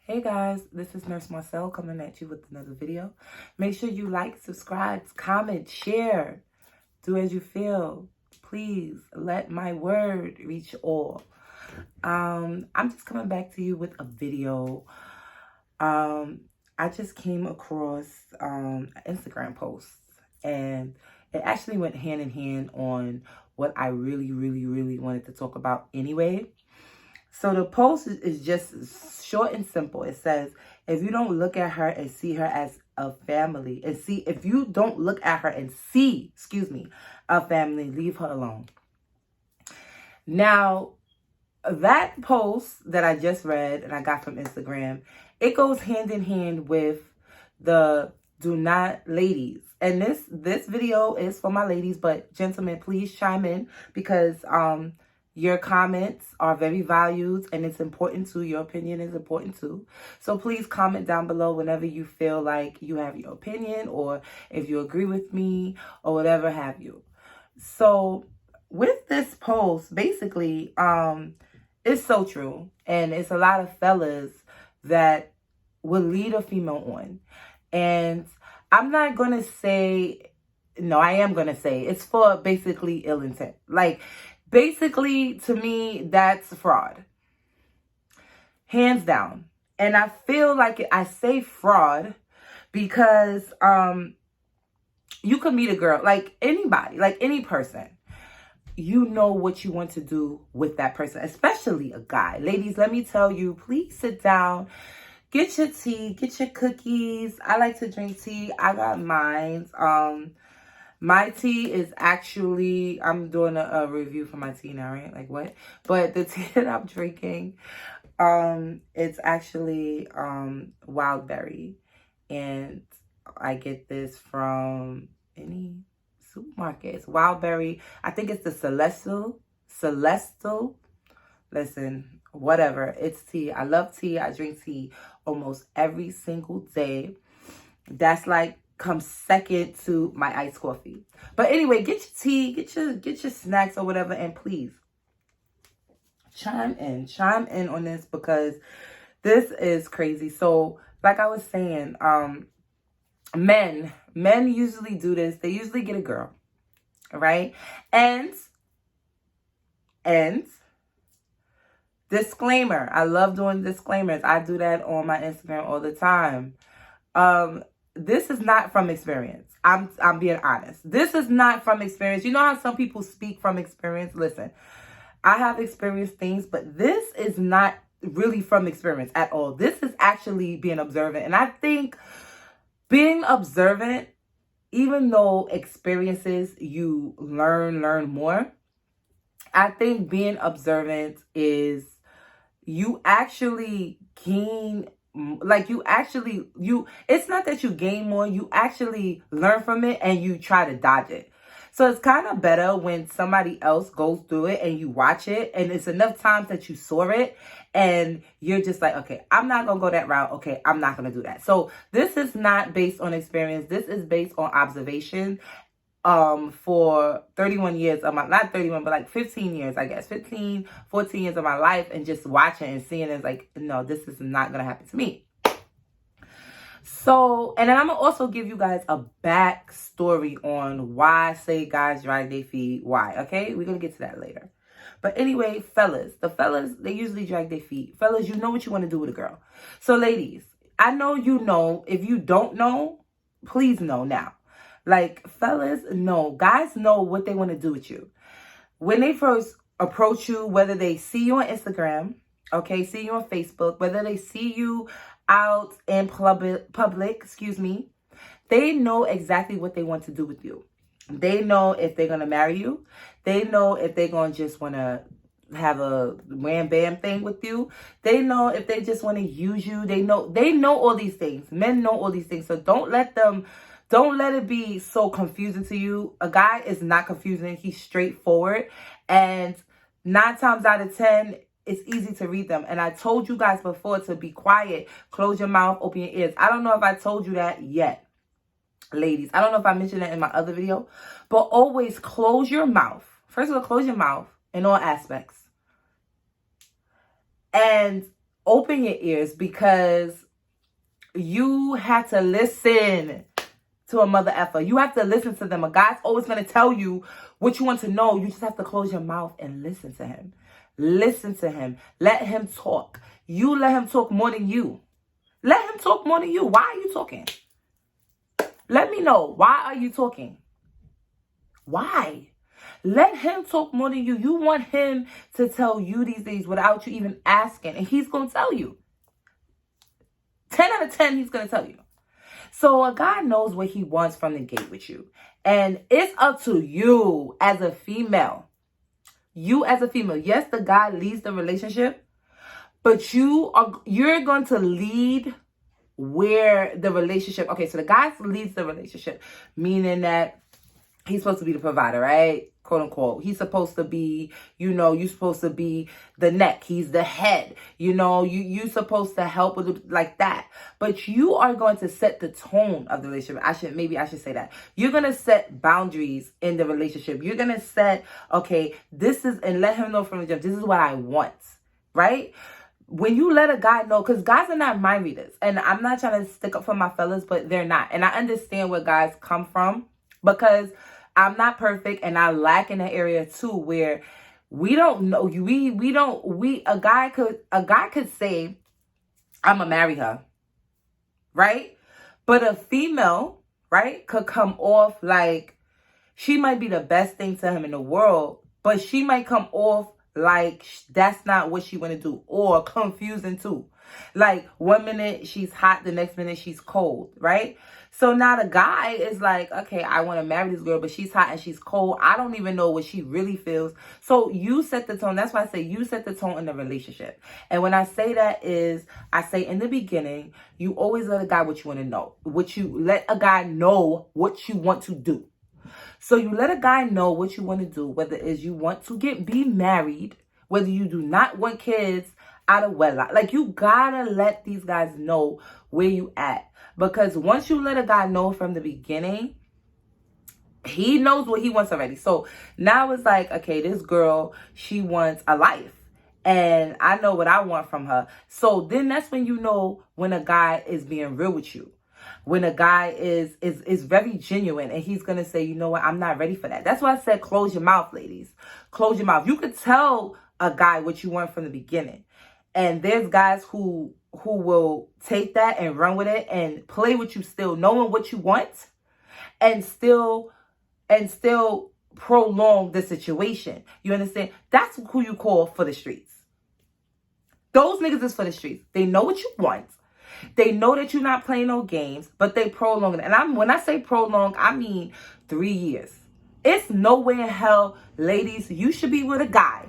Hey guys, this is Nurse Marcel coming at you with another video. Make sure you like, subscribe, comment, share. Do as you feel. Please let my word reach all. I'm just coming back to you with a video. I just came across an Instagram post, and it actually went hand in hand on what I really wanted to talk about anyway. So the post is just short and simple. It says, if you don't look at her and see her as a family, if you don't look at her and see, a family, leave her alone. Now, that post that I just read and I got from Instagram, it goes hand in hand with the do not ladies. And this video is for my ladies, but gentlemen, please chime in because your comments are very valued and it's important too. Your opinion is important too. So please comment down below whenever you feel like you have your opinion or if you agree with me or whatever have you. So with this post, basically, it's so true. And it's a lot of fellas that will lead a female on. And I'm not going to say, no, I am going to say it's for basically ill intent. Like, basically, to me, that's fraud. Hands down. And I feel like I say fraud because you could meet a girl, like anybody, like any person. You know what you want to do with that person, especially a guy. Ladies, let me tell you, please sit down. Get your tea, get your cookies. I like to drink tea. I got mine. My tea is actually, I'm doing a review for my tea now, right? Like what? But the tea that I'm drinking, it's actually wild berry. And I get this from any supermarket. It's wild berry. I think it's the Celestial. Listen, whatever. It's tea. I love tea. I drink tea almost every single day. That's like comes second to my iced coffee. But anyway, get your tea, get your snacks or whatever, and please chime in on this because this is crazy. So, like I was saying, men usually do this. They usually get a girl, right? And disclaimer. I love doing disclaimers. I do that on my Instagram all the time. This is not from experience. I'm being honest. This is not from experience. You know how some people speak from experience? Listen, I have experienced things, but this is not really from experience at all. This is actually being observant. And I think being observant, even though experiences you learn more, I think being observant is you actually gain, like it's not that you gain more, you actually learn from it and you try to dodge it. So it's kind of better when somebody else goes through it and you watch it and it's enough times that you saw it and you're just like, okay, I'm not going to go that route. Okay, I'm not going to do that. So this is not based on experience. This is based on observation. For 31 years of my, not 31, but like 15 years, I guess, 15, 14 years of my life and just watching and seeing it's like, no, this is not going to happen to me. So, and then I'm going to also give you guys a backstory on why I say guys drag their feet. Why? Okay. We're going to get to that later. But anyway, fellas, they usually drag their feet. Fellas, you know what you want to do with a girl. So ladies, I know you know. If you don't know, please know now. Like, fellas know, guys know what they want to do with you. When they first approach you, whether they see you on Instagram, okay, see you on Facebook, whether they see you out in public, they know exactly what they want to do with you. They know if they're going to marry you. They know if they're going to just want to have a wham bam thing with you. They know if they just want to use you. They know all these things. Men know all these things. So don't let it be so confusing to you. A guy is not confusing. He's straightforward. And 9 times out of 10, it's easy to read them. And I told you guys before to be quiet. Close your mouth, open your ears. I don't know if I told you that yet, ladies. I don't know if I mentioned that in my other video. But always close your mouth. First of all, close your mouth in all aspects. And open your ears, because you had to listen to a mother effer. You have to listen to them. A guy's always going to tell you what you want to know. You just have to close your mouth and listen to him. Listen to him. Let him talk. You let him talk more than you. Let him talk more than you. Why are you talking? Let me know. Why are you talking? Why? Let him talk more than you. You want him to tell you these things without you even asking. And he's going to tell you. 10 out of 10, he's going to tell you. So a guy knows what he wants from the gate with you. And it's up to you as a female. You as a female. Yes, the guy leads the relationship. But you're going to lead where the relationship... Okay, so the guy leads the relationship. Meaning that he's supposed to be the provider, right? Quote unquote. He's supposed to be, you're supposed to be the neck. He's the head. You're supposed to help with it like that. But you are going to set the tone of the relationship. Maybe I should say that. You're going to set boundaries in the relationship. You're going to set, okay, and let him know from the jump, this is what I want, right? When you let a guy know, because guys are not mind readers. And I'm not trying to stick up for my fellas, but they're not. And I understand where guys come from, because I'm not perfect and I lack in that area too, where we don't know. A guy could say, I'm gonna marry her, right? But a female, right, could come off like she might be the best thing to him in the world, but she might come off like that's not what she want to do, or confusing too. Like 1 minute she's hot, the next minute she's cold, right? So now the guy is like, okay, I want to marry this girl, but she's hot and she's cold. I don't even know what she really feels. So you set the tone. That's why I say you set the tone in the relationship. And when I say that is, I say in the beginning, you always let a guy what you want to know. Let a guy know what you want to do. So you let a guy know what you want to do, whether it's you want to be married, whether you do not want kids out of wedlock. Like, you gotta let these guys know where you at. Because once you let a guy know from the beginning, he knows what he wants already. So now it's like, okay, this girl, she wants a life. And I know what I want from her. So then that's when you know when a guy is being real with you. When a guy is very genuine and he's going to say, you know what, I'm not ready for that. That's why I said close your mouth, ladies. Close your mouth. You could tell a guy what you want from the beginning. And there's guys who will take that and run with it and play with you still, knowing what you want, and still prolong the situation. You understand? That's who you call for the streets. Those niggas is for the streets. They know what you want. They know that you're not playing no games, but they prolong it. And when I say prolong, I mean 3 years. It's no way in hell, ladies, you should be with a guy.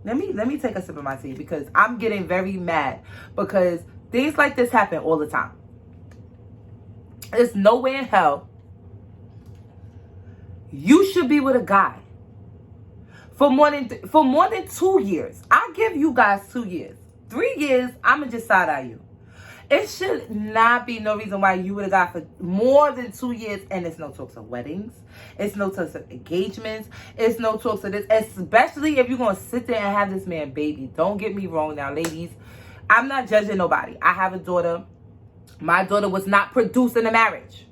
Let me take a sip of my tea, because I'm getting very mad, because things like this happen all the time. There's no way in hell you should be with a guy for more than 2 years. I give you guys 2 years. 3 years, I'ma just side eye you. It should not be no reason why you with a guy for more than 2 years and it's no talks of weddings. It's no talks of engagements. It's no talks of this. Especially if you're going to sit there and have this man baby. Don't get me wrong now, ladies. I'm not judging nobody. I have a daughter. My daughter was not produced in a marriage.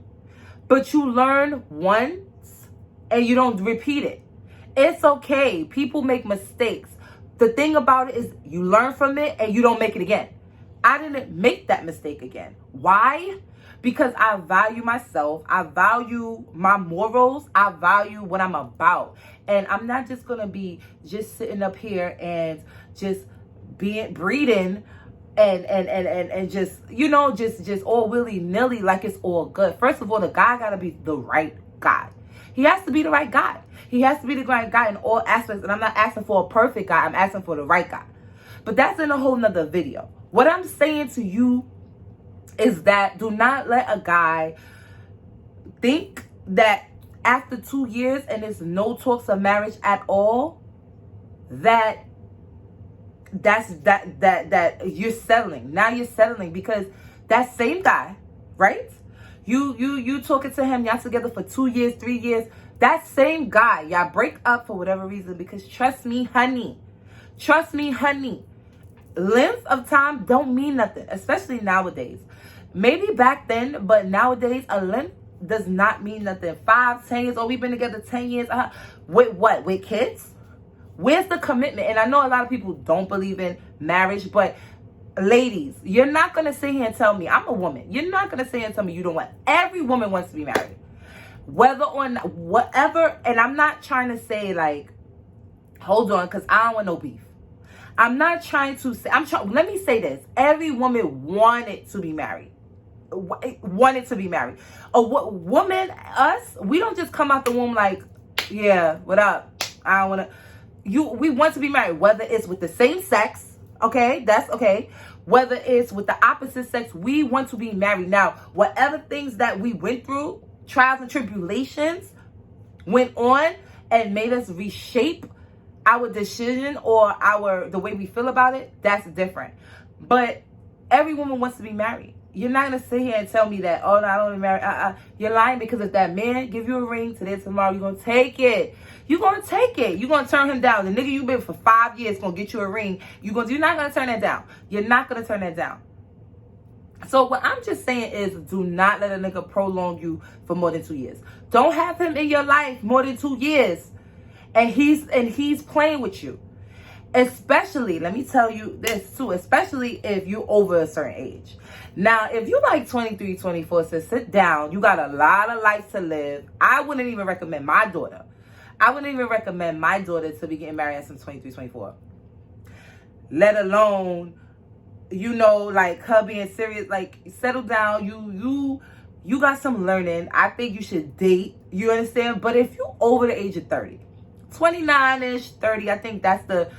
But you learn once and you don't repeat it. It's okay. People make mistakes. The thing about it is you learn from it and you don't make it again. I didn't make that mistake again. Why? Because I value myself. I value my morals. I value what I'm about. And I'm not just going to be just sitting up here and just breeding and just, just all willy-nilly like it's all good. First of all, the guy got to be the right guy. He has to be the right guy. He has to be the right guy in all aspects. And I'm not asking for a perfect guy. I'm asking for the right guy. But that's in a whole nother video. What I'm saying to you is that do not let a guy think that after 2 years and there's no talks of marriage at all, that you're settling. Now you're settling, because that same guy, right? You talking to him, y'all together for 2 years, 3 years. That same guy, y'all break up for whatever reason, because trust me, honey. length of time don't mean nothing, especially nowadays. Maybe back then, but nowadays a length does not mean nothing. 5, 10 years, oh, we've been together 10 years. With what? With kids? Where's the commitment? And I know a lot of people don't believe in marriage, but ladies, you're not going to sit here and tell me, I'm a woman, you're not going to sit here and tell me you don't want, every woman wants to be married. Whether or not, whatever, and I'm not trying to say like, hold on, because I don't want no beef. I'm not trying to say, let me say this. Every woman wanted to be married. Wanted to be married. A woman, us, we don't just come out the womb like, yeah, what up? I don't want to. We want to be married, whether it's with the same sex, okay? That's okay. Whether it's with the opposite sex, we want to be married. Now, whatever things that we went through, trials and tribulations, went on and made us reshape our decision or the way we feel about it, that's different. But every woman wants to be married. You're not going to sit here and tell me that, oh, no, I don't want to be married. You're lying, because if that man give you a ring today, tomorrow, you're going to take it. You're going to take it. You're going to turn him down. The nigga you've been for 5 years going to get you a ring. You're not going to turn that down. You're not going to turn that down. So what I'm just saying is, do not let a nigga prolong you for more than 2 years. Don't have him in your life more than 2 years. And he's playing with you. Especially, let me tell you this too, especially if you're over a certain age. Now, if you like 23, 24, so sit down. You got a lot of life to live. I wouldn't even recommend my daughter. To be getting married at some 23, 24. Let alone, like her being serious, like settle down. You got some learning. I think you should date. You understand? But if you over the age of 30, 29-ish, 30, I think that's the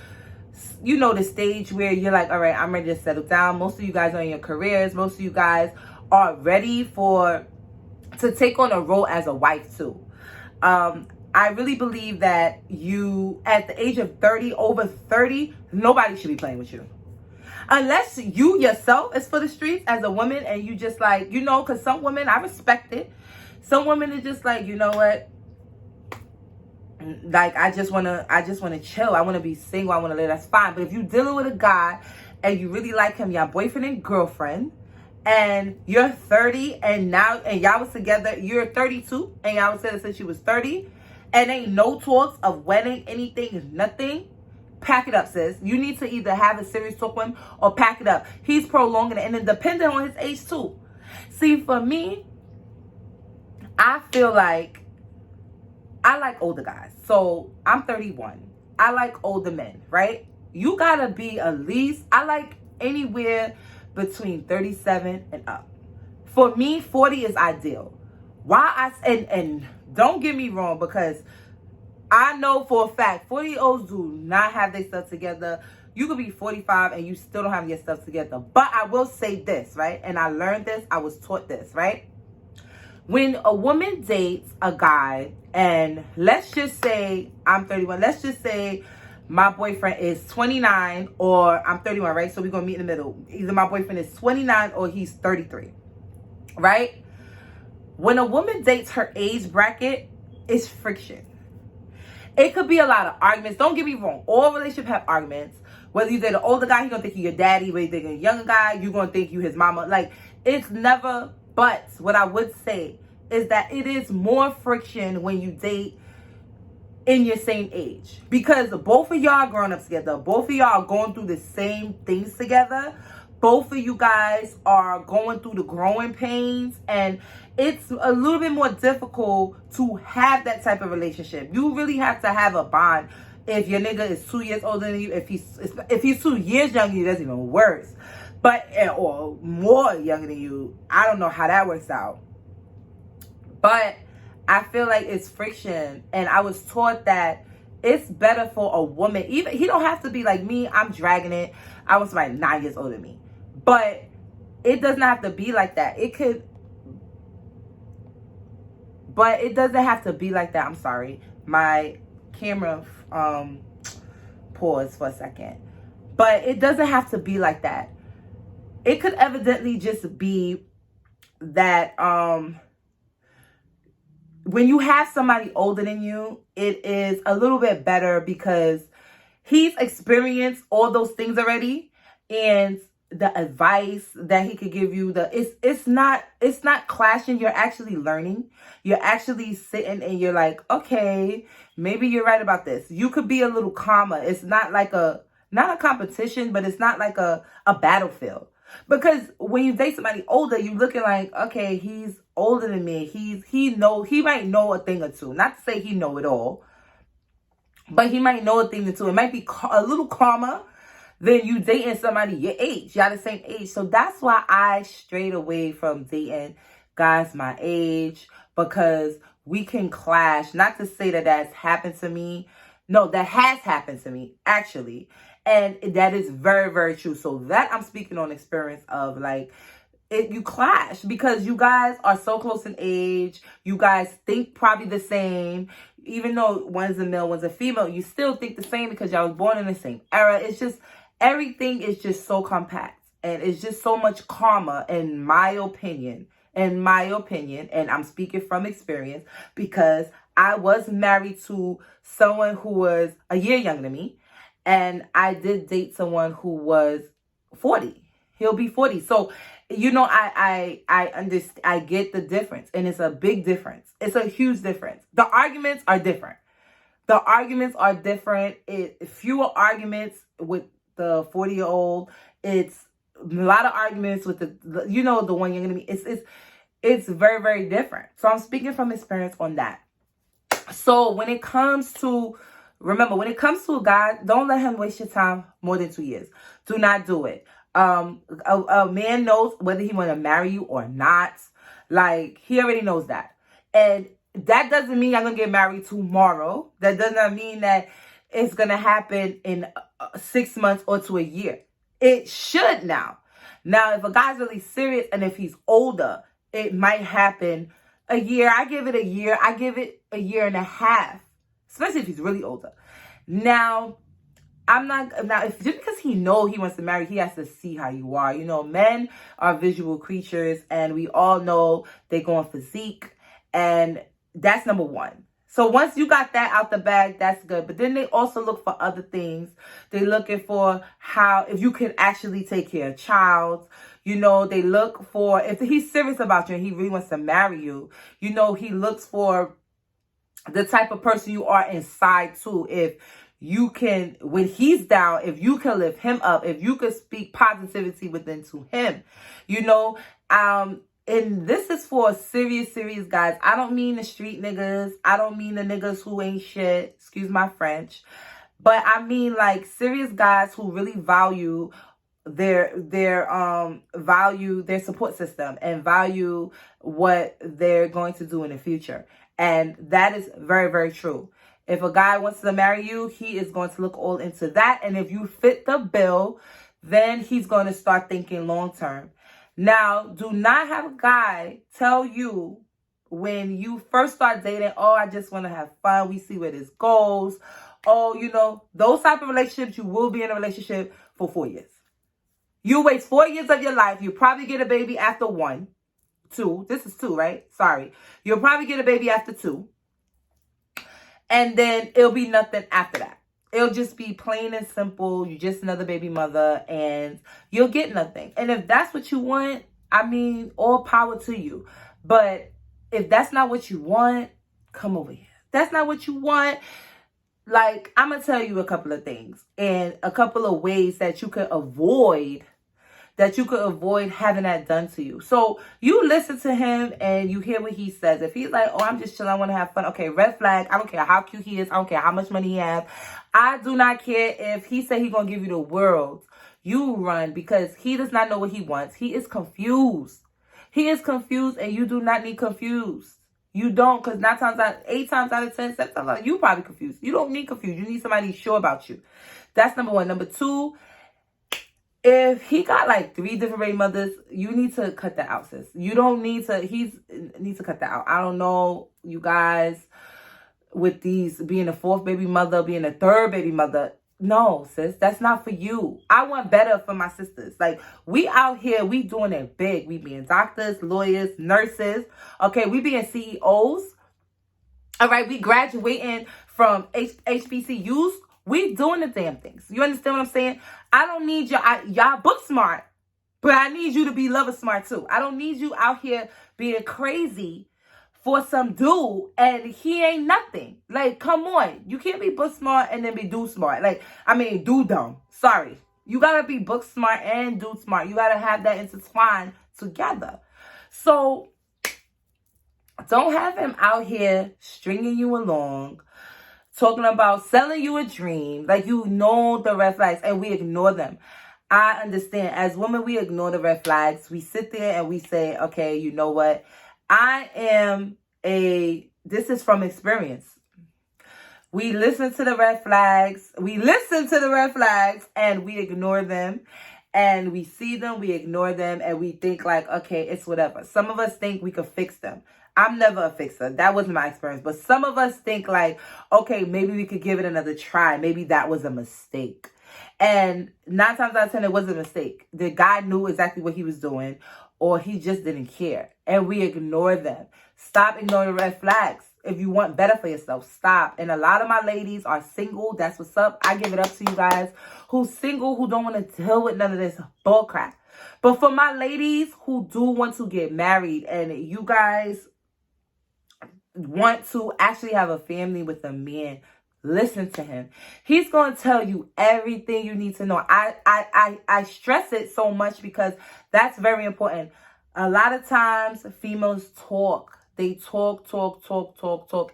stage where you're like, all right, I'm ready to settle down. Most of you guys are in your careers. Most of you guys are ready to take on a role as a wife too. I really believe that you, at the age of 30, over 30, nobody should be playing with you. Unless you yourself is for the streets as a woman and you just like, because some women, I respect it. Some women are just like, you know what? Like, I just want to chill. I want to be single. I want to live. That's fine. But if you're dealing with a guy and you really like him, your boyfriend and girlfriend, and you're 30 and y'all was together, you're 32 and y'all was together since you was 30, and ain't no talks of wedding, anything, nothing, pack it up, sis. You need to either have a serious talk with him or pack it up. He's prolonging it, and then depending on his age too. See, for me, I feel like I like older guys. So I'm 31. I like older men, right? You gotta be at least, I like anywhere between 37 and up. For me, 40 is ideal. And don't get me wrong, because I know for a fact 40-year-olds do not have their stuff together. You could be 45 and you still don't have your stuff together. But I will say this, right? And I learned this, I was taught this, right? When a woman dates a guy, and let's just say I'm 31, let's just say my boyfriend is 29 or I'm 31, right? So we're going to meet in the middle. Either my boyfriend is 29 or he's 33, right? When a woman dates her age bracket, it's friction. It could be a lot of arguments. Don't get me wrong. All relationships have arguments. Whether you date an older guy, he's going to think you're your daddy. Whether you date a younger guy, you're going to think you his mama. Like, it's never... But what I would say is that it is more friction when you date in your same age. Because both of y'all are growing up together. Both of y'all are going through the same things together. Both of you guys are going through the growing pains. And it's a little bit more difficult to have that type of relationship. You really have to have a bond. If your nigga is 2 years older than you, if he's 2 years younger than you, that's even worse. But, or more younger than you, I don't know how that works out. But I feel like it's friction. And I was taught that it's better for a woman. Even, he don't have to be like me. I'm dragging it. I was like 9 years older than me. But it doesn't have to be like that. It could. But it doesn't have to be like that. I'm sorry. My camera paused for a second. But it doesn't have to be like that. It could evidently just be that when you have somebody older than you, it is a little bit better because he's experienced all those things already. and the advice that he could give you, it's not clashing. You're actually learning. You're actually sitting and you're like, okay, maybe you're right about this. You could be a little calmer. It's not like not a competition, but it's not like a battlefield. Because when you date somebody older, you looking like, okay, he's older than me. He might know a thing or two. Not to say he know it all, but he might know a thing or two. It might be a little calmer than you dating somebody your age. Y'all the same age. So that's why I strayed away from dating guys my age, because we can clash. Not to say that that's happened to me. No, that has happened to me, actually. And that is very, very true. So that I'm speaking on experience of, like, you clash because you guys are so close in age. You guys think probably the same. Even though one's a male, one's a female, you still think the same because y'all was born in the same era. It's just, everything is just so compact. And it's just so much calmer, in my opinion. And I'm speaking from experience because I was married to someone who was a year younger than me. And I did date someone who was 40. He'll be 40. So, I understand. I get the difference. And it's a big difference. It's a huge difference. The arguments are different. Fewer arguments with the 40-year-old. It's a lot of arguments with the one younger than me. It's very, very different. So I'm speaking from experience on that. So when it comes to a guy, don't let him waste your time more than 2 years. Do not do it. A man knows whether he want to marry you or not. Like, he already knows that. And that doesn't mean I'm going to get married tomorrow. That does not mean that it's going to happen in 6 months or to a year. It should now. Now, if a guy's really serious and if he's older, it might happen a year. I give it a year. I give it a year and a half. Especially if he's really older. Now, if just because he knows he wants to marry, he has to see how you are. Men are visual creatures, and we all know they go on physique, and that's number one. So once you got that out the bag, that's good. But then they also look for other things. They're looking for if you can actually take care of a child. They look for, if he's serious about you and he really wants to marry you, he looks for the type of person you are inside too. If you can, when he's down, if you can lift him up, if you can speak positivity within to him, and this is for serious guys. I don't mean the street niggas. I don't mean the niggas who ain't shit. Excuse my French. But I mean, like, serious guys who really value their support system and value what they're going to do in the future. And that is very, very true. If a guy wants to marry you, he is going to look all into that. And if you fit the bill, then he's going to start thinking long term. Now, do not have a guy tell you when you first start dating, oh, I just want to have fun. We see where this goes. Oh, those type of relationships, you will be in a relationship for 4 years. You waste 4 years of your life. You probably get a baby after 1, 2. This is 2, right? Sorry. You'll probably get a baby after 2. And then it'll be nothing after that. It'll just be plain and simple. You're just another baby mother and you'll get nothing. And if that's what you want, I mean, all power to you. But if that's not what you want, come over here. That's not what you want. Like, I'm going to tell you a couple of things and a couple of ways that you could avoid having that done to you. So you listen to him and you hear what he says. If he's like, oh, I'm just chilling, I want to have fun. Okay, red flag. I don't care how cute he is. I don't care how much money he has. I do not care if he said he's going to give you the world. You run, because he does not know what he wants. He is confused. He is confused, and you do not need confused. You don't, because 8 times out of 10, 7 times out, you probably confused. You don't need confused. You need somebody sure about you. That's number one. Number two, if he got like 3 different baby mothers, you need to cut that out, sis. You don't need to, he needs to cut that out. I don't know, you guys, with these being a 4th baby mother, being a 3rd baby mother. No, sis, that's not for you. I want better for my sisters. Like, we out here, we doing it big. We being doctors, lawyers, nurses. Okay, we being CEOs. All right, we graduating from HBCUs We doing the damn things. You understand what I'm saying? I don't need y'all book smart, but I need you to be lover smart too. I don't need you out here being crazy for some dude and he ain't nothing. Like, come on. You can't be book smart and then be dude smart. Like, I mean, dude dumb. Sorry. You gotta be book smart and dude smart. You gotta have that intertwined together. So, don't have him out here stringing you along, talking about selling you a dream. Like, you know the red flags and we ignore them. I understand. As women, we ignore the red flags. We sit there and we say, okay, you know what? This is from experience. We listen to the red flags. We listen to the red flags and we ignore them. And we see them, we ignore them, and we think like, okay, it's whatever. Some of us think we could fix them. I'm never a fixer. That wasn't my experience. But some of us think like, okay, maybe we could give it another try. Maybe that was a mistake. And 9 times out of 10, it was a mistake. The guy knew exactly what he was doing, or he just didn't care. And we ignore them. Stop ignoring the red flags. If you want better for yourself, stop. And a lot of my ladies are single. That's what's up. I give it up to you guys who's single, who don't want to deal with none of this bullcrap. But for my ladies who do want to get married and you guys want to actually have a family with a man, listen to him. He's going to tell you everything you need to know. I stress it so much because that's very important. A lot of times females talk. They talk,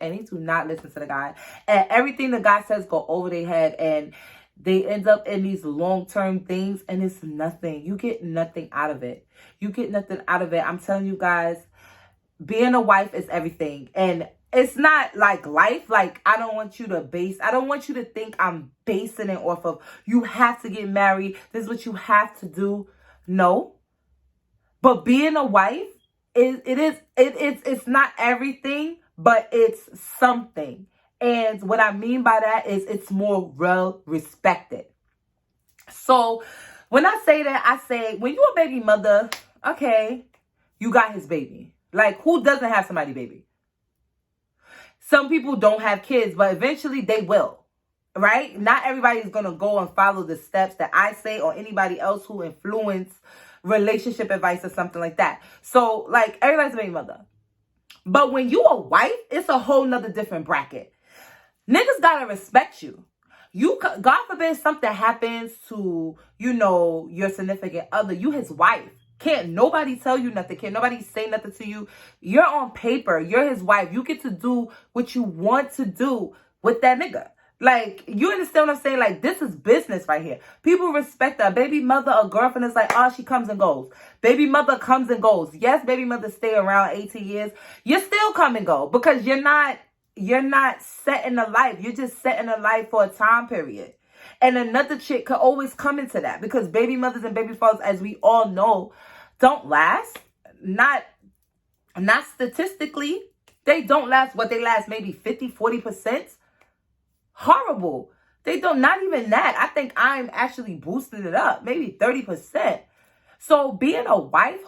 and they do not listen to the guy. And everything the guy says go over their head, and they end up in these long-term things, and it's nothing. You get nothing out of it. You get nothing out of it. I'm telling you guys, being a wife is everything. And it's not like life. Like, I don't want you to think I'm basing it off of, you have to get married. This is what you have to do. No. But being a wife, it's not everything, but it's something. And what I mean by that is it's more well respected. So when I say that, I say, when you're a baby mother, okay, you got his baby. Like, who doesn't have somebody's baby? Some people don't have kids, but eventually they will, right? Not everybody's going to go and follow the steps that I say or anybody else who influence relationship advice or something like that. So, like, everybody's a baby mother. But when you a wife, it's a whole nother different bracket. Niggas gotta respect you. God forbid something happens to, your significant other. You his wife. Can't nobody tell you nothing. Can't nobody say nothing to you. You're on paper. You're his wife. You get to do what you want to do with that nigga. Like, you understand what I'm saying? Like, this is business right here. People respect a baby mother or girlfriend is like, oh, she comes and goes. Baby mother comes and goes. Yes, baby mother stay around 18 years. You still come and go because you're not setting a life. You're just setting a life for a time period. And another chick could always come into that because baby mothers and baby fathers, as we all know, don't last. Not statistically. They don't last. What they last maybe 50-40%. Horrible. They don't, not even that. I think I'm actually boosting it up. Maybe 30%. So being a wife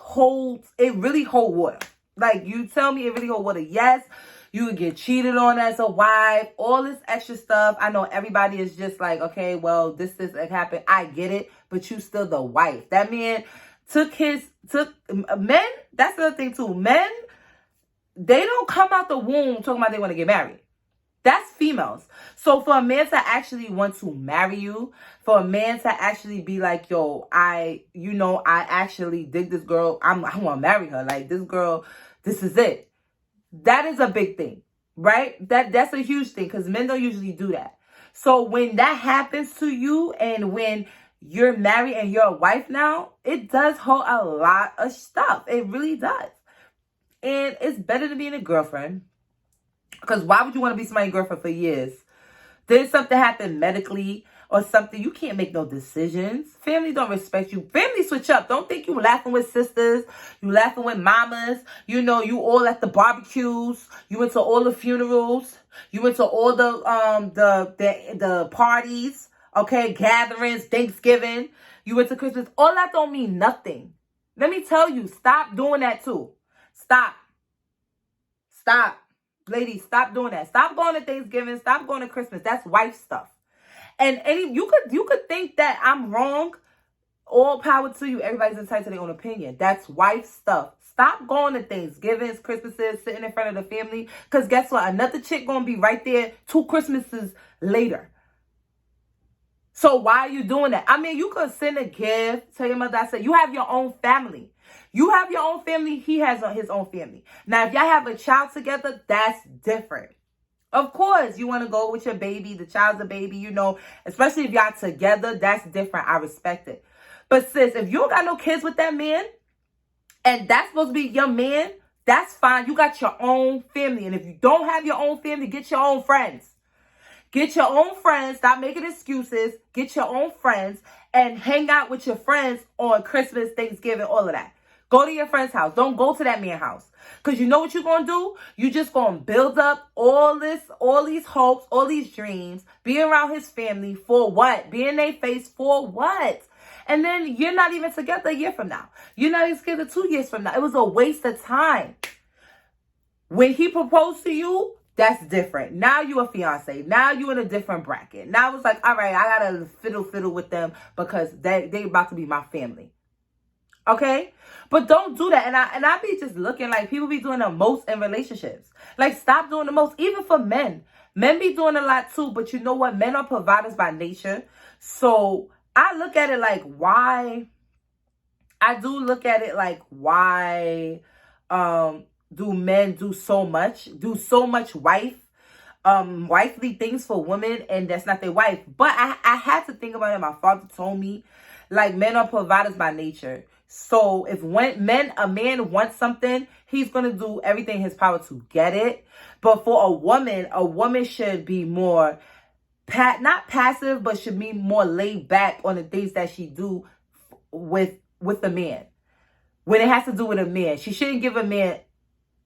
really hold water. Like, you tell me it really hold water. Yes, you would get cheated on as a wife. All this extra stuff. I know everybody is just like, okay, well, this happened. I get it. But you still the wife. That man took men. That's the other thing too. Men, they don't come out the womb talking about they want to get married. That's females. So for a man to actually want to marry you, for a man to actually be like, yo, I actually dig this girl. I want to marry her. Like, this girl, this is it. That is a big thing, right? That's a huge thing because men don't usually do that. So when that happens to you and when you're married and you're a wife now, it does hold a lot of stuff. It really does. And it's better than being a girlfriend. Because why would you want to be somebody's girlfriend for years? Then something happen medically or something. You can't make no decisions. Family don't respect you. Family switch up. Don't think you laughing with sisters. You laughing with mamas. You all at the barbecues. You went to all the funerals. You went to all the parties. Okay, gatherings, Thanksgiving. You went to Christmas. All that don't mean nothing. Let me tell you, stop doing that too. Stop. Ladies, stop doing that. Stop going to Thanksgiving. Stop going to Christmas. That's wife stuff. And you could think that I'm wrong. All power to you. Everybody's entitled to their own opinion. That's wife stuff. Stop going to Thanksgivings, Christmases, sitting in front of the family. Because guess what? Another chick going to be right there 2 Christmases later. So why are you doing that? I mean, you could send a gift. Tell your mother I said, you have your own family. You have your own family. He has his own family. Now, if y'all have a child together, that's different. Of course, you want to go with your baby. The child's a baby, you know. Especially if y'all together, that's different. I respect it. But sis, if you don't got no kids with that man, and that's supposed to be your man, that's fine. You got your own family. And if you don't have your own family, get your own friends. Get your own friends. Stop making excuses. Get your own friends and hang out with your friends on Christmas, Thanksgiving, all of that. Go to your friend's house. Don't go to that man's house. Because you know what you're going to do? You're just going to build up all these hopes, all these dreams, be around his family for what? Be in their face for what? And then you're not even together a year from now. You're not even together 2 years from now. It was a waste of time. When he proposed to you, that's different. Now you a fiance. Now you in a different bracket. Now it's like, all right, I got to fiddle with them because they about to be my family. Okay? But don't do that. And I be just looking like people be doing the most in relationships. Like, stop doing the most. Even for men. Men be doing a lot too. But you know what? Men are providers by nature. So I look at it like, why? I do look at it like, why do men do so much wifely things for women, and that's not their wife? But I had to think about it. My father told me, like, men are providers by nature. So if a man wants something, he's going to do everything in his power to get it. But for a woman should be more not passive, but should be more laid back on the things that she do with the man. When it has to do with a man, she shouldn't give a man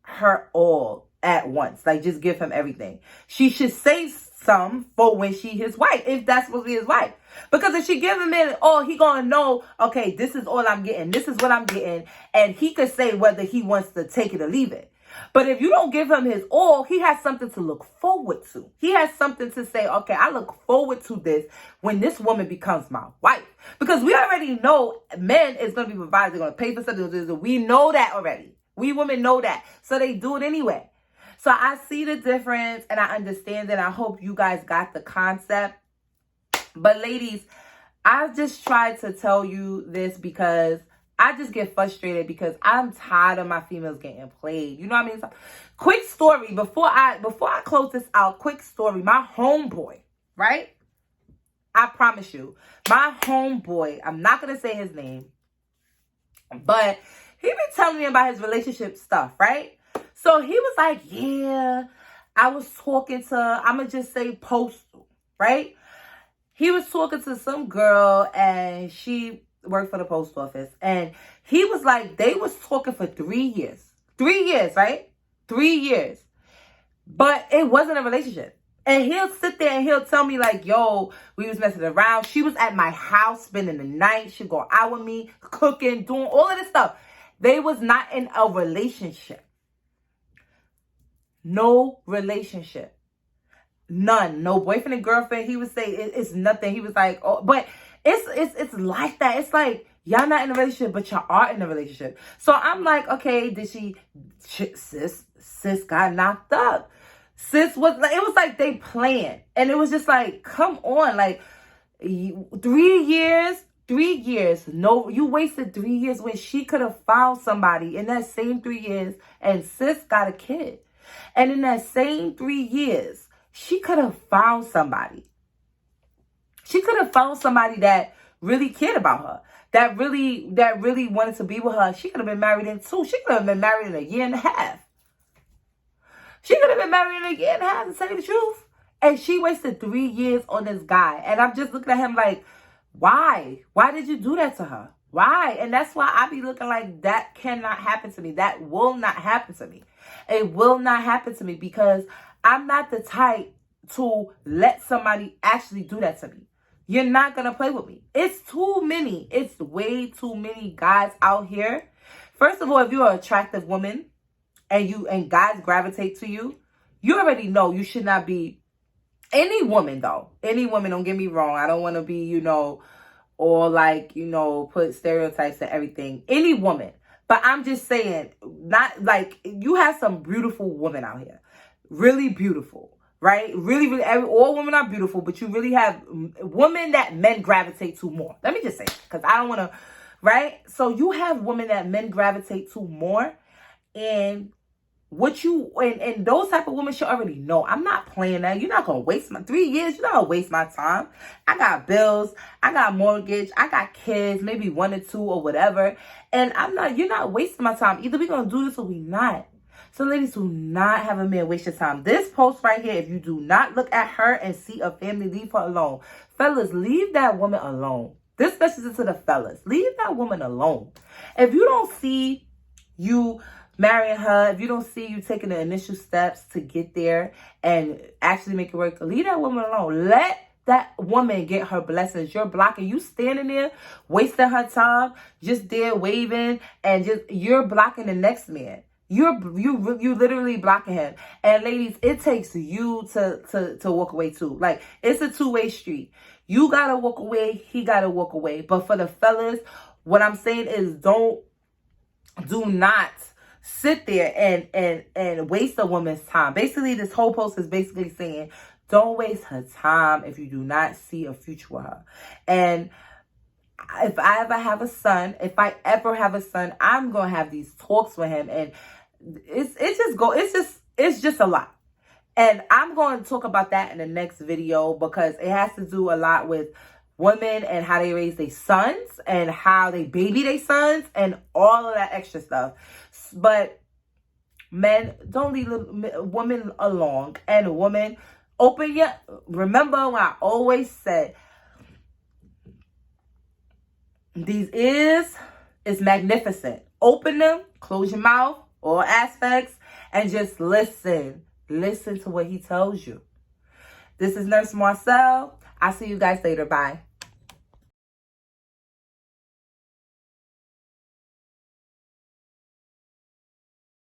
her all at once. Like, just give him everything. She should save some for when she his wife, if that's supposed to be his wife. Because if she give him it all, he gonna know, okay, this is all I'm getting. This is what I'm getting. And he could say whether he wants to take it or leave it. But if you don't give him his all, he has something to look forward to. He has something to say, okay, I look forward to this when this woman becomes my wife. Because we already know men is going to be provided. They're going to pay for something. We know that already. We women know that. So they do it anyway. So I see the difference and I understand it. I hope you guys got the concept. But ladies, I just tried to tell you this because I just get frustrated because I'm tired of my females getting played. You know what I mean? So, quick story before I close this out. Quick story. My homeboy, right? I promise you, my homeboy. I'm not gonna say his name, but he been telling me about his relationship stuff, right? So he was like, "Yeah, I was talking to. I'ma just say Postal, right? He was talking to some girl and she worked for the post office, and he was like, they was talking for 3 years. 3 years, right? 3 years. But it wasn't a relationship. And he'll sit there and he'll tell me like, yo, we was messing around. She was at my house spending the night. She'd go out with me, cooking, doing all of this stuff. They was not in a relationship. No relationship. None. No boyfriend and girlfriend. He would say it's nothing. He was like, oh, but it's like that. It's like y'all not in a relationship, but y'all are in a relationship. So I'm like, okay, did sis got knocked up. Sis was like, it was like they planned. And it was just like, come on, like 3 years. 3 years. No, you wasted 3 years when she could have found somebody in that same 3 years, and sis got a kid. And in that same 3 years, she could have found somebody. She could have found somebody that really cared about her, that really wanted to be with her. She could have been married in 2. She could have been married in a year and a half. She could have been married in a year and a half, to tell you the truth. And she wasted 3 years on this guy. And I'm just looking at him like, why? Why did you do that to her? Why? And that's why I be looking like that cannot happen to me. That will not happen to me. It will not happen to me because I'm not the type to let somebody actually do that to me. You're not going to play with me. It's too many. It's way too many guys out here. First of all, if you're an attractive woman and guys gravitate to you, you already know you should not be Any woman, though. Any woman, don't get me wrong. I don't want to be, or like, put stereotypes to everything. Any woman. But I'm just saying, not like, you have some beautiful women out here. Really beautiful. Right? Really, really, all women are beautiful, but you really have women that men gravitate to more. Let me just say, because I don't want to, right? So you have women that men gravitate to more, and and those type of women should already know. I'm not playing that. You're not going to waste my 3 years. You're not going to waste my time. I got bills. I got mortgage. I got kids, maybe 1 or 2 or whatever. And you're not wasting my time. Either we're going to do this or we not. So ladies, do not have a man waste your time. This post right here, if you do not look at her and see a family, leave her alone. Fellas, leave that woman alone. This message is to the fellas. Leave that woman alone. If you don't see you marrying her, if you don't see you taking the initial steps to get there and actually make it work, leave that woman alone. Let that woman get her blessings. You're blocking. You standing there, wasting her time, just there waving, and you're blocking the next man. You literally blocking him. And ladies, it takes you to walk away too. Like, it's a 2-way street. You gotta walk away, he gotta walk away. But for the fellas, what I'm saying is do not sit there and waste a woman's time. Basically, this whole post is basically saying, don't waste her time if you do not see a future with her. And if I ever have a son, I'm gonna have these talks with him, and it's just a lot. And I'm going to talk about that in the next video, because it has to do a lot with women and how they raise their sons and how they baby their sons and all of that extra stuff. But men, don't leave women alone. And women, remember when I always said, these ears is magnificent. Open them, close your mouth, all aspects, and just listen. Listen to what he tells you. This is Nurse Marcel. I'll see you guys later. Bye.